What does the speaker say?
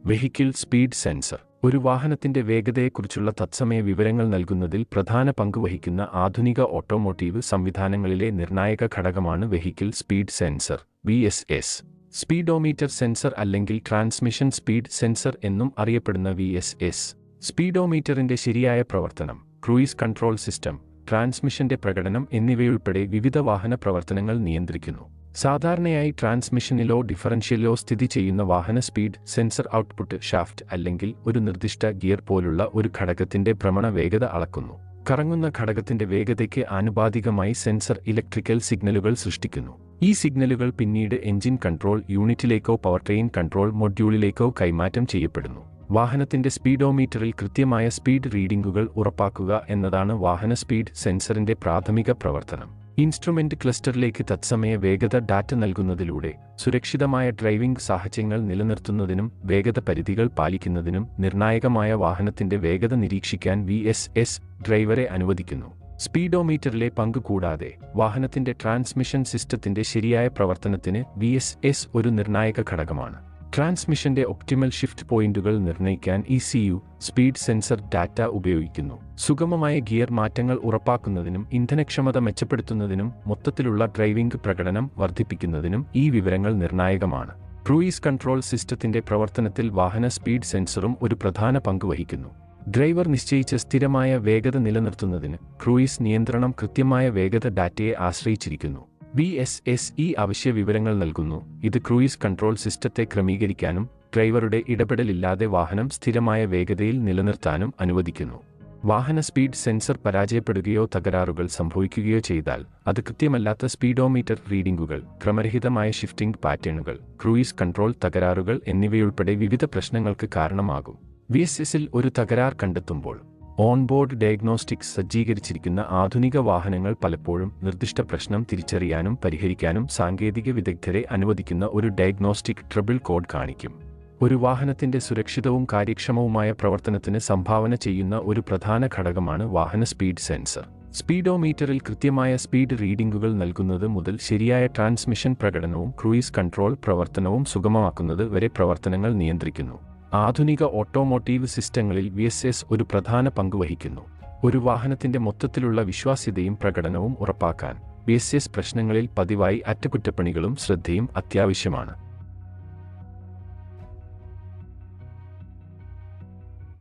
Vehicle speed sensor ഒരു വാഹനത്തിന്റെ വേഗതയെക്കുറിച്ചുള്ള തത്സമയ വിവരങ്ങൾ നൽകുന്നതിൽ പ്രധാന പങ്ക് വഹിക്കുന്ന ആധുനിക ഓട്ടോമോട്ടീവ് സംവിധാനങ്ങളിലെ നിർണായക ഘടകമാണ് vehicle speed sensor (VSS). Speedometer sensor അല്ലെങ്കിൽ ട്രാൻസ്മിഷൻ സ്പീഡ് സെൻസർ എന്നും അറിയപ്പെടുന്ന VSS, സ്പീഡോമീറ്ററിന്റെ ശരിയായ പ്രവർത്തനം, ക്രൂയിസ് കൺട്രോൾ സിസ്റ്റം, ട്രാൻസ്മിഷന്റെ പ്രകടനം എന്നിവയുൾപ്പെടെ വിവിധ വാഹന പ്രവർത്തനങ്ങൾ നിയന്ത്രിക്കുന്നു. സാധാരണയായി ട്രാൻസ്മിഷനിലോ ഡിഫറൻഷ്യലിലോ സ്ഥിതി ചെയ്യുന്ന വാഹന സ്പീഡ് സെൻസർ ഔട്ട്പുട്ട് ഷാഫ്റ്റ് അല്ലെങ്കിൽ ഒരു നിർദ്ദിഷ്ട ഗിയർ പോലുള്ള ഒരു ഘടകത്തിന്റെ ഭ്രമണ വേഗത അളക്കുന്നു. കറങ്ങുന്ന ഘടകത്തിന്റെ വേഗതയ്ക്ക് ആനുപാതികമായി സെൻസർ ഇലക്ട്രിക്കൽ സിഗ്നലുകൾ സൃഷ്ടിക്കുന്നു. ഈ സിഗ്നലുകൾ പിന്നീട് എഞ്ചിൻ കൺട്രോൾ യൂണിറ്റിലേക്കോ പവർട്രെയിൻ കൺട്രോൾ മൊഡ്യൂളിലേക്കോ കൈമാറ്റം ചെയ്യപ്പെടുന്നു. വാഹനത്തിന്റെ സ്പീഡോമീറ്ററിൽ കൃത്യമായ സ്പീഡ് റീഡിംഗുകൾ ഉറപ്പാക്കുക എന്നതാണ് വാഹന സ്പീഡ് സെൻസറിന്റെ പ്രാഥമിക പ്രവർത്തനം. ഇൻസ്ട്രുമെന്റ് ക്ലസ്റ്ററിലേക്ക് തത്സമയ വേഗത ഡാറ്റ നൽകുന്നതിലൂടെ സുരക്ഷിതമായ ഡ്രൈവിംഗ് സാഹചര്യങ്ങൾ നിലനിർത്തുന്നതിനും വേഗത പരിധികൾ പാലിക്കുന്നതിനും നിർണായകമായ വാഹനത്തിന്റെ വേഗത നിരീക്ഷിക്കാൻ VSS ഡ്രൈവറെ അനുവദിക്കുന്നു. സ്പീഡോമീറ്ററിലെ പങ്ക് കൂടാതെ വാഹനത്തിന്റെ ട്രാൻസ്മിഷൻ സിസ്റ്റത്തിന്റെ ശരിയായ പ്രവർത്തനത്തിന് VSS ഒരു നിർണായക ഘടകമാണ്. ട്രാൻസ്മിഷന്റെ ഒപ്റ്റിമൽ ഷിഫ്റ്റ് പോയിന്റുകൾ നിർണ്ണയിക്കാൻ ECU സ്പീഡ് സെൻസർ ഡാറ്റ ഉപയോഗിക്കുന്നു. സുഗമമായ ഗിയർ മാറ്റങ്ങൾ ഉറപ്പാക്കുന്നതിനും ഇന്ധനക്ഷമത മെച്ചപ്പെടുത്തുന്നതിനും മൊത്തത്തിലുള്ള ഡ്രൈവിംഗ് പ്രകടനം വർദ്ധിപ്പിക്കുന്നതിനും ഈ വിവരങ്ങൾ നിർണായകമാണ്. ക്രൂയിസ് കൺട്രോൾ സിസ്റ്റത്തിന്റെ പ്രവർത്തനത്തിൽ വാഹന സ്പീഡ് സെൻസറും ഒരു പ്രധാന പങ്ക് വഹിക്കുന്നു. ഡ്രൈവർ നിശ്ചയിച്ച സ്ഥിരമായ വേഗത നിലനിർത്തുന്നതിന് ക്രൂയിസ് നിയന്ത്രണം കൃത്യമായ വേഗത ഡാറ്റയെ ആശ്രയിച്ചിരിക്കുന്നു. VSS ഈ അവശ്യ വിവരങ്ങൾ നൽകുന്നു. ഇത് ക്രൂയിസ് കൺട്രോൾ സിസ്റ്റത്തെ ക്രമീകരിക്കാനും ഡ്രൈവറുടെ ഇടപെടലില്ലാതെ വാഹനം സ്ഥിരമായ വേഗതയിൽ നിലനിർത്താനും അനുവദിക്കുന്നു. വാഹന സ്പീഡ് സെൻസർ പരാജയപ്പെടുകയോ തകരാറുകൾ സംഭവിക്കുകയോ ചെയ്താൽ അത് കൃത്യമല്ലാത്ത സ്പീഡോമീറ്റർ റീഡിംഗുകൾ, ക്രമരഹിതമായ ഷിഫ്റ്റിംഗ് പാറ്റേണുകൾ, ക്രൂയിസ് കൺട്രോൾ തകരാറുകൾ എന്നിവയുൾപ്പെടെ വിവിധ പ്രശ്നങ്ങൾക്ക് കാരണമാകും. VSSൽ ഒരു തകരാർ കണ്ടെത്തുമ്പോൾ ഓൺബോർഡ് ഡയഗ്നോസ്റ്റിക്സ് സജ്ജീകരിച്ചിരിക്കുന്ന ആധുനിക വാഹനങ്ങൾ പലപ്പോഴും നിർദ്ദിഷ്ട പ്രശ്നം തിരിച്ചറിയാനും പരിഹരിക്കാനും സാങ്കേതിക വിദഗ്ധരെ അനുവദിക്കുന്ന ഒരു ഡയഗ്നോസ്റ്റിക് ട്രബിൾ കോഡ് കാണിക്കും. ഒരു വാഹനത്തിന്റെ സുരക്ഷിതവും കാര്യക്ഷമവുമായ പ്രവർത്തനത്തിന് സംഭാവന ചെയ്യുന്ന ഒരു പ്രധാന ഘടകമാണ് വാഹന സ്പീഡ് സെൻസർ. സ്പീഡോമീറ്ററിൽ കൃത്യമായ സ്പീഡ് റീഡിംഗുകൾ നൽകുന്നത് മുതൽ ശരിയായ ട്രാൻസ്മിഷൻ പ്രകടനവും ക്രൂയിസ് കൺട്രോൾ പ്രവർത്തനവും സുഗമമാക്കുന്നത് വരെ പ്രവർത്തനങ്ങൾ നിയന്ത്രിക്കുന്നു. ആധുനിക ഓട്ടോമോട്ടീവ് സിസ്റ്റങ്ങളിൽ VSS ഒരു പ്രധാന പങ്ക് വഹിക്കുന്നു. ഒരു വാഹനത്തിന്റെ മൊത്തത്തിലുള്ള വിശ്വാസ്യതയും പ്രകടനവും ഉറപ്പാക്കാൻ VSS പ്രശ്നങ്ങളിൽ പതിവായി അറ്റകുറ്റപ്പണികളും ശ്രദ്ധയും അത്യാവശ്യമാണ്.